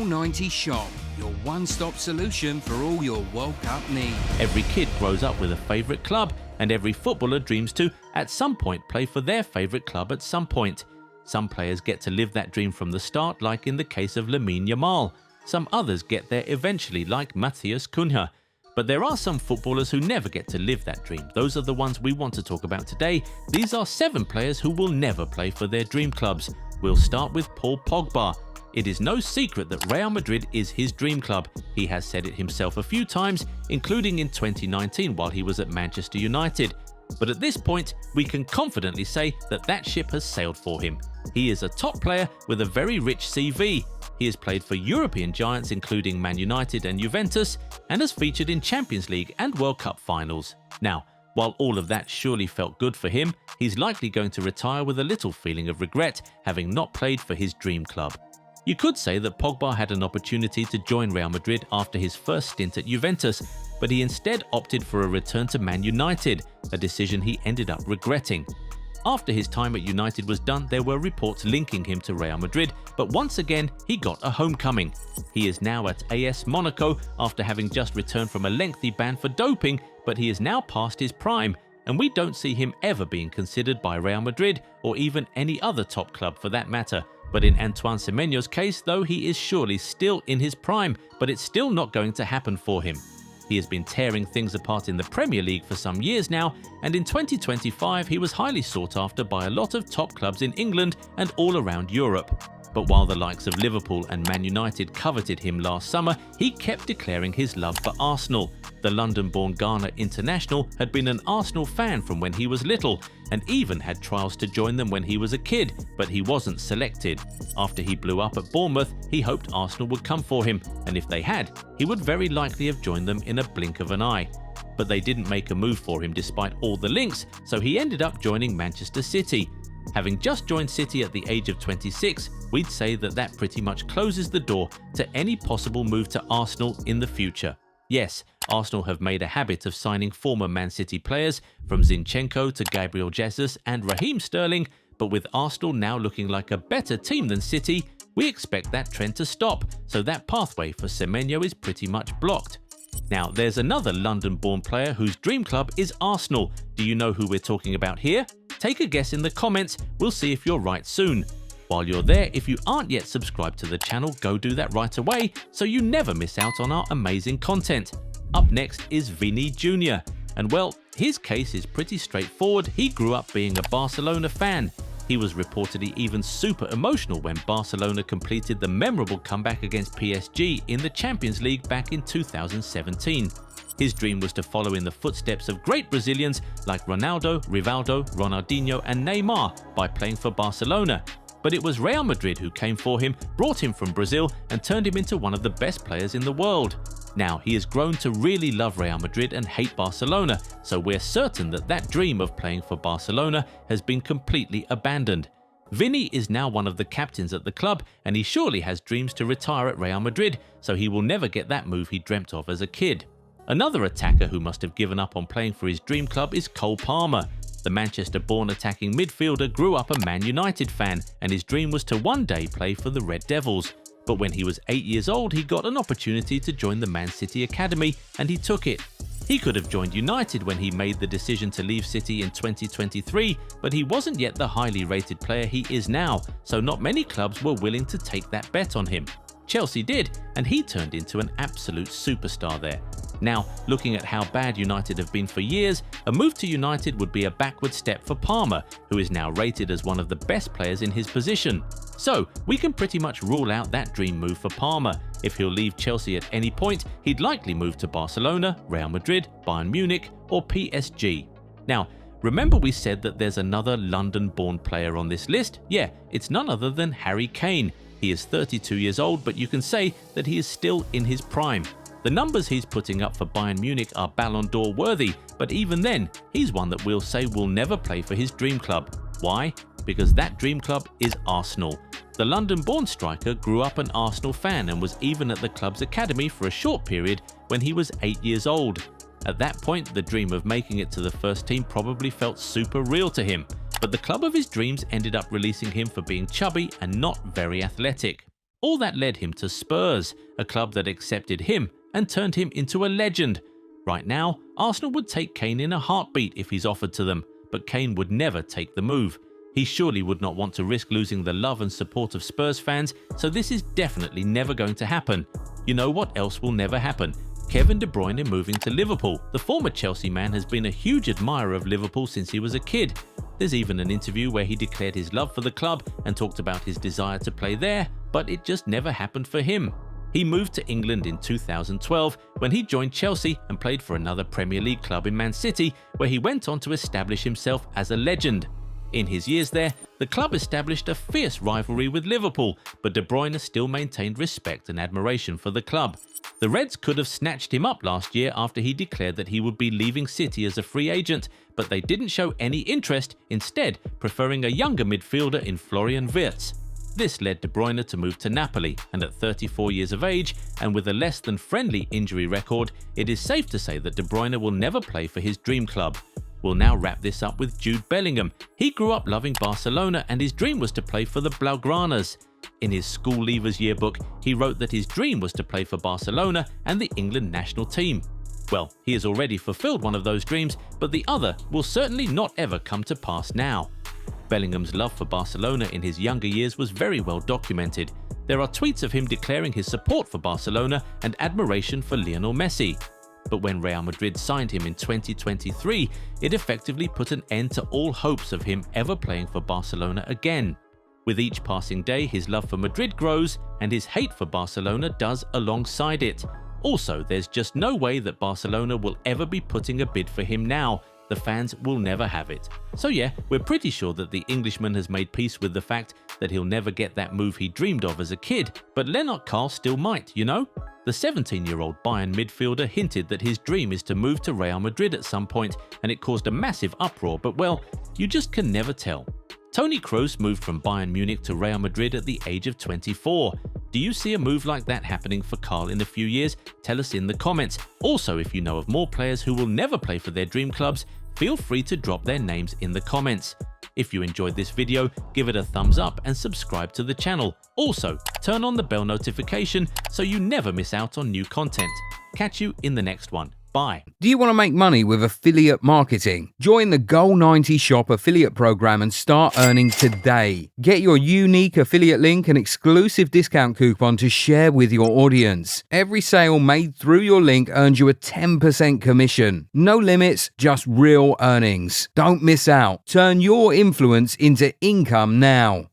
Football90 Shop, your one-stop solution for all your World Cup needs. Every kid grows up with a favourite club, and every footballer dreams to, at some point, play for their favourite club at some point. Some players get to live that dream from the start, like in the case of Lamine Yamal. Some others get there eventually, like Matheus Cunha. But there are some footballers who never get to live that dream. Those are the ones we want to talk about today. These are 7 players who will never play for their dream clubs. We'll start with Paul Pogba. It is no secret that Real Madrid is his dream club. He has said it himself a few times, including in 2019 while he was at Manchester United. But at this point, we can confidently say that that ship has sailed for him. He is a top player with a very rich CV. He has played for European giants including Man United and Juventus, and has featured in Champions League and World Cup finals. Now, while all of that surely felt good for him, he's likely going to retire with a little feeling of regret, having not played for his dream club. You could say that Pogba had an opportunity to join Real Madrid after his first stint at Juventus, but he instead opted for a return to Man United, a decision he ended up regretting. After his time at United was done, there were reports linking him to Real Madrid, but once again he got a homecoming. He is now at AS Monaco after having just returned from a lengthy ban for doping, but he is now past his prime, and we don't see him ever being considered by Real Madrid or even any other top club for that matter. But in Antoine Semenyo's case, though, he is surely still in his prime, but it's still not going to happen for him. He has been tearing things apart in the Premier League for some years now, and in 2025 he was highly sought after by a lot of top clubs in England and all around Europe. But while the likes of Liverpool and Man United coveted him last summer, he kept declaring his love for Arsenal. The London-born Ghana international had been an Arsenal fan from when he was little, and even had trials to join them when he was a kid, but he wasn't selected. After he blew up at Bournemouth, he hoped Arsenal would come for him, and if they had, he would very likely have joined them in a blink of an eye. But they didn't make a move for him despite all the links, so he ended up joining Manchester City. Having just joined City at the age of 26, we'd say that pretty much closes the door to any possible move to Arsenal in the future. Yes, Arsenal have made a habit of signing former Man City players, from Zinchenko to Gabriel Jesus and Raheem Sterling, but with Arsenal now looking like a better team than City, we expect that trend to stop, so that pathway for Semenyo is pretty much blocked. Now, there's another London-born player whose dream club is Arsenal. Do you know who we're talking about here? Take a guess in the comments, we'll see if you're right soon. While you're there, if you aren't yet subscribed to the channel, go do that right away so you never miss out on our amazing content. Up next is Vini Jr. And well, his case is pretty straightforward. He grew up being a Barcelona fan. He was reportedly even super emotional when Barcelona completed the memorable comeback against PSG in the Champions League back in 2017. His dream was to follow in the footsteps of great Brazilians like Ronaldo, Rivaldo, Ronaldinho and Neymar by playing for Barcelona. But it was Real Madrid who came for him, brought him from Brazil and turned him into one of the best players in the world. Now, he has grown to really love Real Madrid and hate Barcelona, so we're certain that dream of playing for Barcelona has been completely abandoned. Vini is now one of the captains at the club, and he surely has dreams to retire at Real Madrid, so he will never get that move he dreamt of as a kid. Another attacker who must have given up on playing for his dream club is Cole Palmer. The Manchester-born attacking midfielder grew up a Man United fan, and his dream was to one day play for the Red Devils. But when he was 8 years old, he got an opportunity to join the Man City Academy, and he took it. He could have joined United when he made the decision to leave City in 2023, but he wasn't yet the highly rated player he is now, so not many clubs were willing to take that bet on him. Chelsea did, and he turned into an absolute superstar there. Now, looking at how bad United have been for years, a move to United would be a backward step for Palmer, who is now rated as one of the best players in his position. So, we can pretty much rule out that dream move for Palmer. If he'll leave Chelsea at any point, he'd likely move to Barcelona, Real Madrid, Bayern Munich or PSG. Now, remember we said that there's another London-born player on this list? Yeah, it's none other than Harry Kane. He is 32 years old, but you can say that he is still in his prime. The numbers he's putting up for Bayern Munich are Ballon d'Or worthy, but even then, he's one that we'll say will never play for his dream club. Why? Because that dream club is Arsenal. The London-born striker grew up an Arsenal fan and was even at the club's academy for a short period when he was 8 years old. At that point, the dream of making it to the first team probably felt super real to him, but the club of his dreams ended up releasing him for being chubby and not very athletic. All that led him to Spurs, a club that accepted him and turned him into a legend. Right now, Arsenal would take Kane in a heartbeat if he's offered to them, but Kane would never take the move. He surely would not want to risk losing the love and support of Spurs fans, so this is definitely never going to happen. You know what else will never happen? Kevin De Bruyne moving to Liverpool. The former Chelsea man has been a huge admirer of Liverpool since he was a kid. There's even an interview where he declared his love for the club and talked about his desire to play there, but it just never happened for him. He moved to England in 2012 when he joined Chelsea and played for another Premier League club in Man City, where he went on to establish himself as a legend. In his years there, the club established a fierce rivalry with Liverpool, but De Bruyne still maintained respect and admiration for the club. The Reds could have snatched him up last year after he declared that he would be leaving City as a free agent, but they didn't show any interest, instead preferring a younger midfielder in Florian Wirtz. This led De Bruyne to move to Napoli, and at 34 years of age and with a less than friendly injury record, it is safe to say that De Bruyne will never play for his dream club. We'll now wrap this up with Jude Bellingham. He grew up loving Barcelona and his dream was to play for the Blaugranas. In his school leavers yearbook, he wrote that his dream was to play for Barcelona and the England national team. Well, he has already fulfilled one of those dreams, but the other will certainly not ever come to pass now. Bellingham's love for Barcelona in his younger years was very well documented. There are tweets of him declaring his support for Barcelona and admiration for Lionel Messi. But when Real Madrid signed him in 2023, it effectively put an end to all hopes of him ever playing for Barcelona again. With each passing day, his love for Madrid grows and his hate for Barcelona does alongside it. Also, there's just no way that Barcelona will ever be putting a bid for him now. The fans will never have it. So yeah, we're pretty sure that the Englishman has made peace with the fact that he'll never get that move he dreamed of as a kid, but Lennart Karl still might, you know? The 17-year-old Bayern midfielder hinted that his dream is to move to Real Madrid at some point, and it caused a massive uproar, but well, you just can never tell. Toni Kroos moved from Bayern Munich to Real Madrid at the age of 24. Do you see a move like that happening for Karl in a few years? Tell us in the comments. Also, if you know of more players who will never play for their dream clubs, feel free to drop their names in the comments. If you enjoyed this video, give it a thumbs up and subscribe to the channel. Also, turn on the bell notification so you never miss out on new content. Catch you in the next one. Bye. Do you want to make money with affiliate marketing? Join the Goal90 Shop affiliate program and start earning today. Get your unique affiliate link and exclusive discount coupon to share with your audience. Every sale made through your link earns you a 10% commission. No limits, just real earnings. Don't miss out. Turn your influence into income now.